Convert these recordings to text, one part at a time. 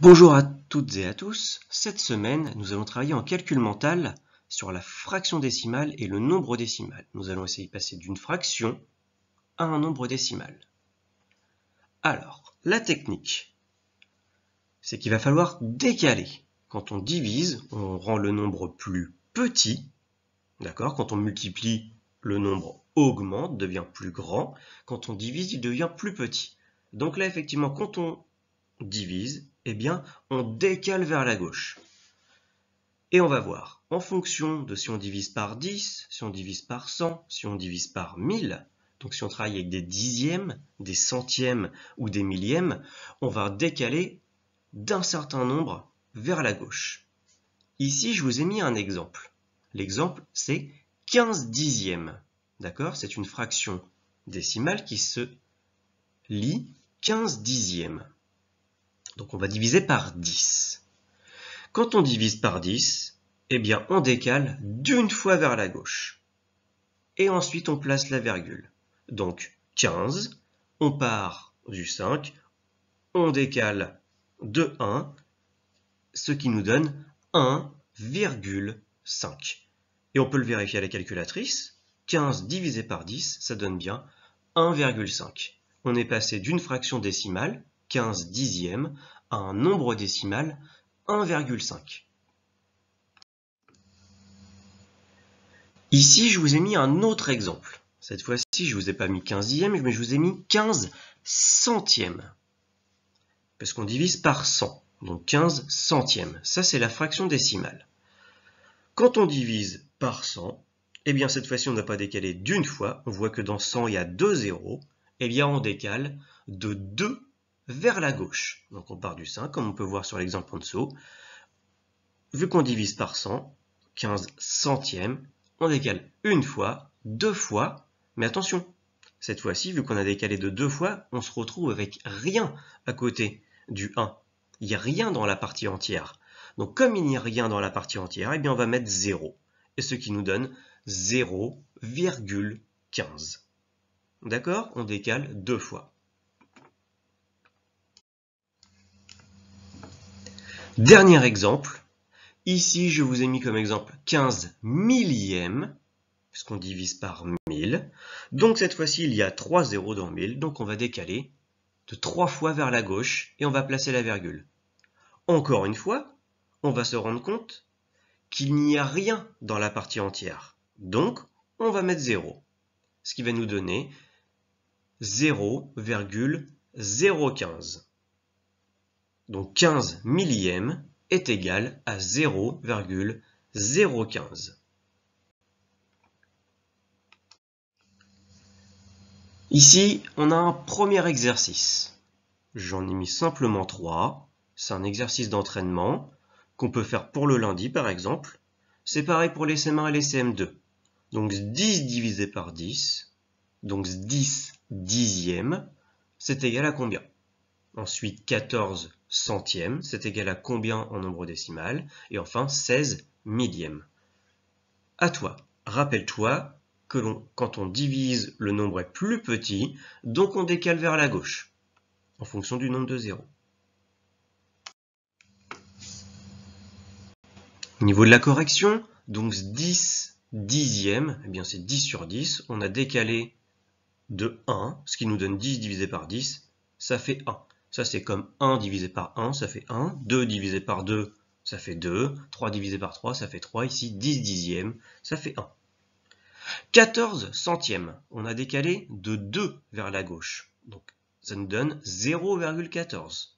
Bonjour à toutes et à tous. Cette semaine, nous allons travailler en calcul mental sur la fraction décimale et le nombre décimal. Nous allons essayer de passer d'une fraction à un nombre décimal. Alors, la technique, c'est qu'il va falloir décaler. Quand on divise, on rend le nombre plus petit. D'accord ? Quand on multiplie, le nombre augmente, devient plus grand. Quand on divise, il devient plus petit. Donc là, effectivement, quand on divise, eh bien, on décale vers la gauche. Et on va voir, en fonction de si on divise par 10, si on divise par 100, si on divise par 1000, donc si on travaille avec des dixièmes, des centièmes ou des millièmes, on va décaler d'un certain nombre vers la gauche. Ici, je vous ai mis un exemple. L'exemple, c'est 15 dixièmes. D'accord ? C'est une fraction décimale qui se lit 15 dixièmes. Donc on va diviser par 10. Quand on divise par 10, eh bien on décale d'une fois vers la gauche. Et ensuite on place la virgule. Donc 15, on part du 5, on décale de 1, ce qui nous donne 1,5. Et on peut le vérifier à la calculatrice. 15 divisé par 10, ça donne bien 1,5. On est passé d'une fraction décimale, 15 dixièmes, à un nombre décimal, 1,5. Ici, je vous ai mis un autre exemple. Cette fois-ci, je ne vous ai pas mis 15 dixièmes, mais je vous ai mis 15 centièmes. Parce qu'on divise par 100. Donc 15 centièmes. Ça, c'est la fraction décimale. Quand on divise par 100, eh bien cette fois-ci, on n'a pas décalé d'une fois. On voit que dans 100, il y a 2 zéros. Eh bien, on décale de 2 vers la gauche. Donc on part du 5, comme on peut voir sur l'exemple en dessous. Vu qu'on divise par 100, 15 centièmes, on décale une fois, deux fois, mais attention, cette fois-ci, vu qu'on a décalé de 2 fois, on se retrouve avec rien à côté du 1. Il n'y a rien dans la partie entière. Donc comme il n'y a rien dans la partie entière, eh bien on va mettre 0. Et ce qui nous donne 0,15. D'accord ? On décale 2 fois. Dernier exemple. Ici, je vous ai mis comme exemple 15 millièmes, puisqu'on divise par 1000. Donc cette fois-ci, il y a 3 zéros dans 1000, donc on va décaler de 3 fois vers la gauche et on va placer la virgule. Encore une fois, on va se rendre compte qu'il n'y a rien dans la partie entière. Donc, on va mettre 0, ce qui va nous donner 0,015. Donc 15 millièmes est égal à 0,015. Ici, on a un premier exercice. J'en ai mis simplement 3. C'est un exercice d'entraînement qu'on peut faire pour le lundi, par exemple. C'est pareil pour les CM1 et les CM2. Donc 10 divisé par 10, donc 10 dixièmes, c'est égal à combien? Ensuite, 14 centièmes, c'est égal à combien en nombre décimal? Et enfin, 16 millièmes. À toi, rappelle-toi que quand on divise, le nombre est plus petit, donc on décale vers la gauche, en fonction du nombre de zéros. Au niveau de la correction, donc 10 dixièmes, eh bien c'est 10 sur 10, on a décalé de 1, ce qui nous donne 10 divisé par 10, ça fait 1. Ça c'est comme 1 divisé par 1, ça fait 1, 2 divisé par 2, ça fait 2, 3 divisé par 3, ça fait 3, ici 10 dixièmes, ça fait 1. 14 centièmes, on a décalé de 2 vers la gauche, donc ça nous donne 0,14.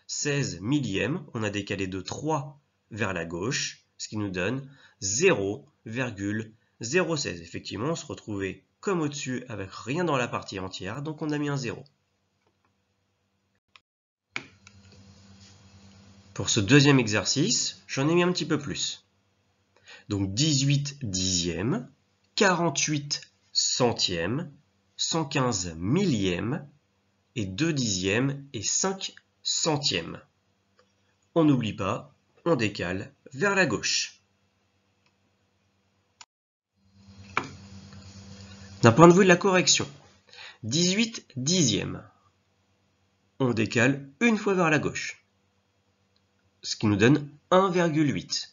16 millièmes, on a décalé de 3 vers la gauche, ce qui nous donne 0,016. Effectivement, on se retrouvait comme au-dessus avec rien dans la partie entière, donc on a mis un 0. Pour ce deuxième exercice, j'en ai mis un petit peu plus. Donc 18 dixièmes, 48 centièmes, 115 millièmes, et 2 dixièmes et 5 centièmes. On n'oublie pas, on décale vers la gauche. D'un point de vue de la correction, 18 dixièmes, on décale une fois vers la gauche. ce qui nous donne 1,8.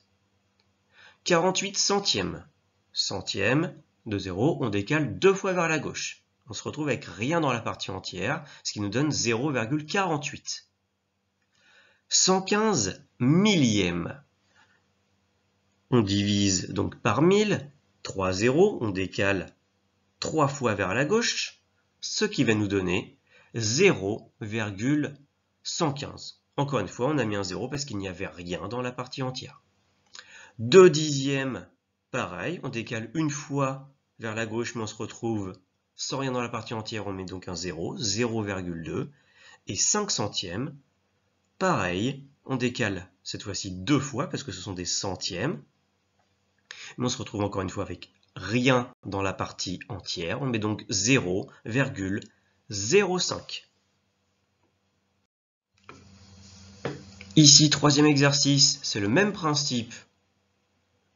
48 centièmes. Centièmes de 0, on décale 2 fois vers la gauche. On se retrouve avec rien dans la partie entière, ce qui nous donne 0,48. 115 millièmes. On divise donc par 1000, 3 zéros, on décale 3 fois vers la gauche, ce qui va nous donner 0,115. Encore une fois, on a mis un 0 parce qu'il n'y avait rien dans la partie entière. 2 dixièmes, pareil, on décale une fois vers la gauche, mais on se retrouve sans rien dans la partie entière, on met donc un 0, 0,2. Et 5 centièmes, pareil, on décale cette fois-ci 2 fois, parce que ce sont des centièmes. Mais on se retrouve encore une fois avec rien dans la partie entière, on met donc 0,05. Ici, troisième exercice, c'est le même principe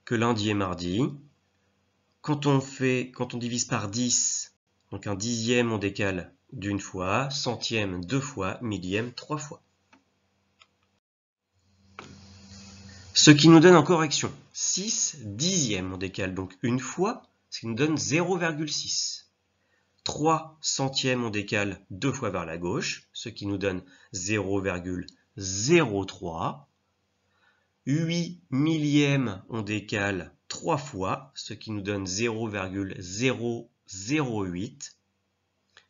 que lundi et mardi. Quand on divise par 10, donc un dixième, on décale d'une fois, centième, 2 fois, millième, 3 fois. Ce qui nous donne en correction 6 dixièmes, on décale donc une fois, ce qui nous donne 0,6. 3 centièmes, on décale 2 fois vers la gauche, ce qui nous donne 0,03. 8 millièmes, on décale 3 fois, ce qui nous donne 0,008.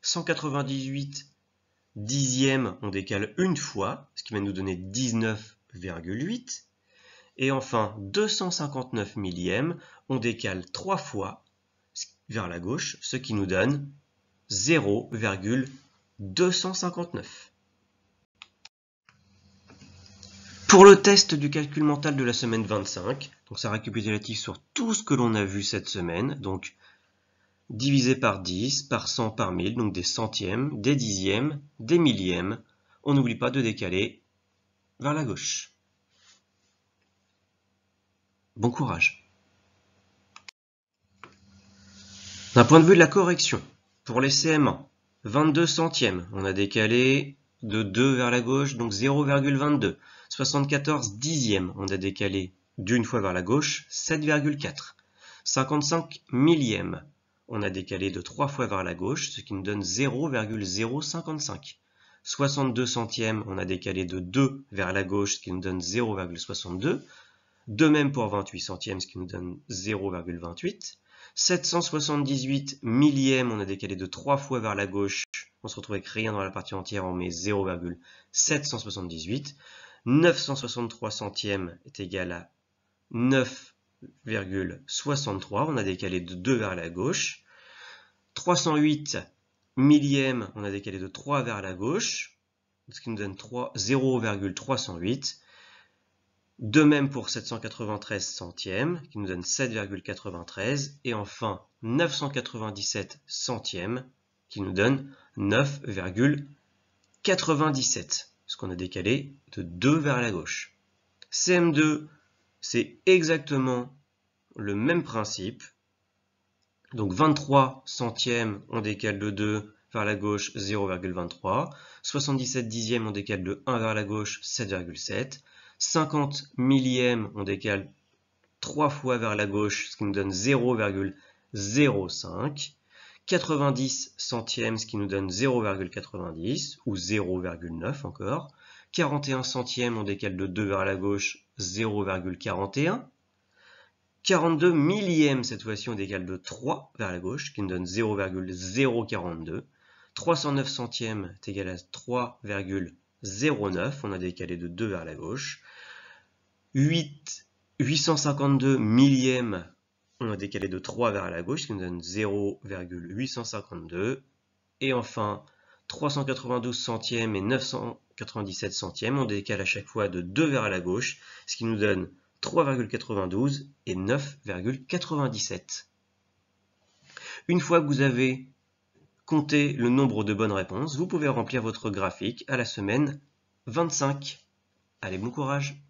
198 dixièmes, on décale une fois, ce qui va nous donner 19,8. Et enfin, 259 millièmes, on décale 3 fois vers la gauche, ce qui nous donne 0,259. Pour le test du calcul mental de la semaine 25, donc ça récapitulatif sur tout ce que l'on a vu cette semaine, donc divisé par 10, par 100, par 1000, donc des centièmes, des dixièmes, des millièmes. On n'oublie pas de décaler vers la gauche. Bon courage. D'un point de vue de la correction, pour les CM1, 22 centièmes, on a décalé de 2 vers la gauche, donc 0,22. 74 dixièmes, on a décalé d'une fois vers la gauche, 7,4. 55 millièmes, on a décalé de 3 fois vers la gauche, ce qui nous donne 0,055. 62 centièmes, on a décalé de 2 vers la gauche, ce qui nous donne 0,62. De même pour 28 centièmes, ce qui nous donne 0,28. 778 millièmes, on a décalé de 3 fois vers la gauche, on se retrouve avec rien dans la partie entière, on met 0,778. 963 centièmes est égal à 9,63, on a décalé de 2 vers la gauche. 308 millièmes, on a décalé de 3 vers la gauche, ce qui nous donne 0,308. De même pour 793 centièmes, qui nous donne 7,93. Et enfin, 997 centièmes, qui nous donne 9,97. Ce qu'on a décalé de 2 vers la gauche. CM2, c'est exactement le même principe. Donc 23 centièmes, on décale de 2 vers la gauche, 0,23. 77 dixièmes, on décale de 1 vers la gauche, 7,7. 50 millièmes, on décale 3 fois vers la gauche, ce qui nous donne 0,05. 90 centièmes, ce qui nous donne 0,90 ou 0,9 encore. 41 centièmes, on décale de 2 vers la gauche, 0,41. 42 millièmes, cette fois-ci, on décale de 3 vers la gauche, ce qui nous donne 0,042. 309 centièmes est égal à 3,09, on a décalé de 2 vers la gauche. 852 millièmes, on a décalé de 3 vers la gauche, ce qui nous donne 0,852. Et enfin, 392 centièmes et 997 centièmes, on décale à chaque fois de 2 vers la gauche, ce qui nous donne 3,92 et 9,97. Une fois que vous avez compté le nombre de bonnes réponses, vous pouvez remplir votre graphique à la semaine 25. Allez, bon courage!